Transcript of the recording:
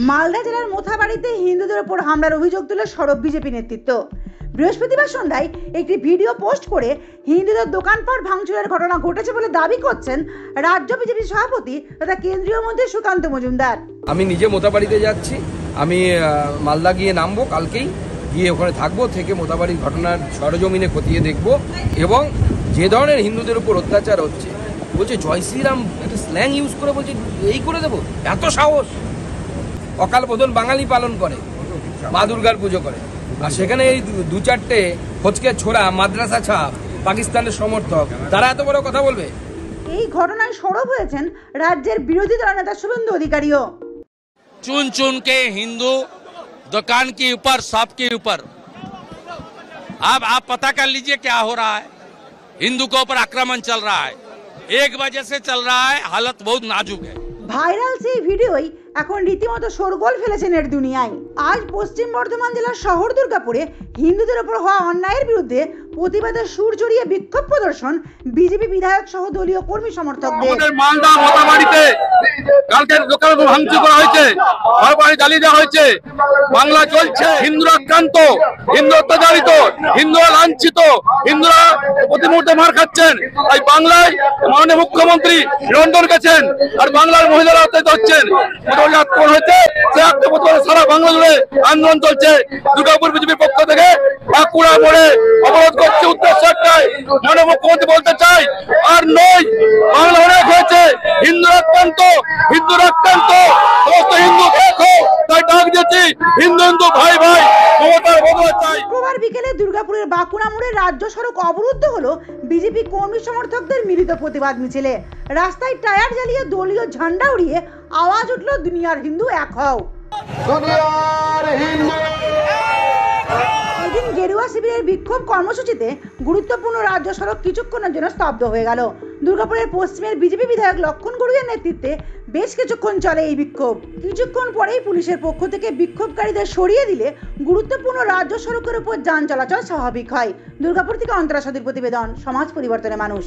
মালদা জেলার মোথাবাড়িতে হিন্দুদের উপর হামলার অভিযোগ তুলে সরব বিজেপি নেতৃত্ব। বৃহস্পতিবার সন্ধ্যায় একটি ভিডিও পোস্ট করে হিন্দুদের দোকানপাট ভাঙচুরের ঘটনা ঘটেছে বলে দাবি করছেন রাজ্য বিজেপি সভাপতি তথা কেন্দ্রীয় মন্ত্রী সুকান্ত মজুমদার। আমি নিজে মোথাবাড়িতে যাচ্ছি, আমি মালদা গিয়ে নামবো, কালকেই গিয়ে ওখানে থাকবো, থেকে মোথাবাড়ির ঘটনার সরজমিনে খতিয়ে দেখবো এবং যে ধরনের হিন্দুদের উপর অত্যাচার হচ্ছে, বলছে জয় শ্রীরাম একটা স্ল্যাং ইউজ করে বলছে এই করে দেবো, এত সাহস। অকাল বোধন বাঙালি পালন করে, মা দুর্গার পুজো করে, আর সেখানে এই দু চারটে ফচকে ছোড়া মাদ্রাসা ছাপ পাকিস্তানের সমর্থক, তারা এত বড় কথা বলবে। এই ঘটনায় সরব হয়েছেন রাজ্যের বিরোধী দল নেতা শুভেন্দু অধিকারীও। चुन चुन के हिंदू दुकान के ऊपर, शॉप के ऊपर, अब आप पता कर लीजिए क्या हो रहा है। हिंदू के ऊपर आक्रमण चल रहा है, एक वजह से चल रहा है, हालत बहुत नाजुक है। ভাইরাল সেই ভিডিওই এখন রীতিমতো শোরগোল ফেলেছে নেট দুনিয়ায়। আজ পশ্চিম বর্ধমান জেলার শহর দুর্গাপুরে হিন্দুদের উপর হওয়া অন্যায়ের বিরুদ্ধে প্রতিবাদের সুর চড়িয়ে বিক্ষোভ প্রদর্শন বিজেপি বিধায়ক সহ দলীয় কর্মী সমর্থকদের। মালদা মোথাবাড়িতে কালকে দোকান ভাঙচুর করা হয়েছে, ঘরবাড়ি জ্বালিয়ে দেওয়া হয়েছে। বাংলা চলছে, হিন্দুরা আক্রান্ত, হিন্দু অত্যাচারিত, হিন্দুরা লাঞ্ছিত, হিন্দুরা প্রতি মুহূর্তে মার খাচ্ছেন। তাই বাংলায় মাননীয় মুখ্যমন্ত্রী লন্ডন গেছেন, আর বাংলার মহিলারা অত্যাচারিত হচ্ছেন। আক্রমণ হয়েছে, সে আক্রমণ সারা বাংলা জুড়ে আন্দোলন চলছে। দুর্গাপুর বিজেপির পক্ষ থেকে বাঁকুড়া মোড়ে অবরোধ করছে। উদ্দেশ্য একটাই, মাননীয় মুখ্যমন্ত্রী বলতে চাই, আর নয়, বাংলা অনেক হয়েছে, হিন্দুরা আক্রান্ত, হিন্দুরা আক্রান্ত, সমস্ত হিন্দু দেখো, তাই ডাক দিয়েছি, হিন্দু হিন্দু ভাই ভাই মমতার বদলা চাই। শুক্রবার বিকেলে দুর্গাপুরের বাঁকুড়া মোড়ে রাজ্য সড়ক অবরুদ্ধ হলো বিজেপি কর্মী সমর্থকদের মিলিত প্রতিবাদ মিছিলে। রাস্তায় টায়ার জ্বালিয়ে দলীয় ঝান্ডা উড়িয়ে আওয়াজ উঠল দুনিয়ার হিন্দু এক হও। এদিন গেরুয়া শিবিরের বিক্ষোভ কর্মসূচিতে গুরুত্বপূর্ণ রাজ্য সড়ক কিছুক্ষণের জন্য স্তব্ধ হয়ে গেল। দুর্গাপুরের পশ্চিমের বিজেপি বিধায়ক লক্ষণ গড়ুইয়ের নেতৃত্বে বেশ কিছুক্ষণ চলে এই বিক্ষোভ। কিছুক্ষণ পরেই পুলিশের পক্ষ থেকে বিক্ষোভকারীদের সরিয়ে দিলে গুরুত্বপূর্ণ রাজ্য সড়কের উপর যান চলাচল স্বাভাবিক হয়। দুর্গাপুর থেকে অন্তরা সদীর প্রতিবেদন, সমাজ পরিবর্তনের মানুষ।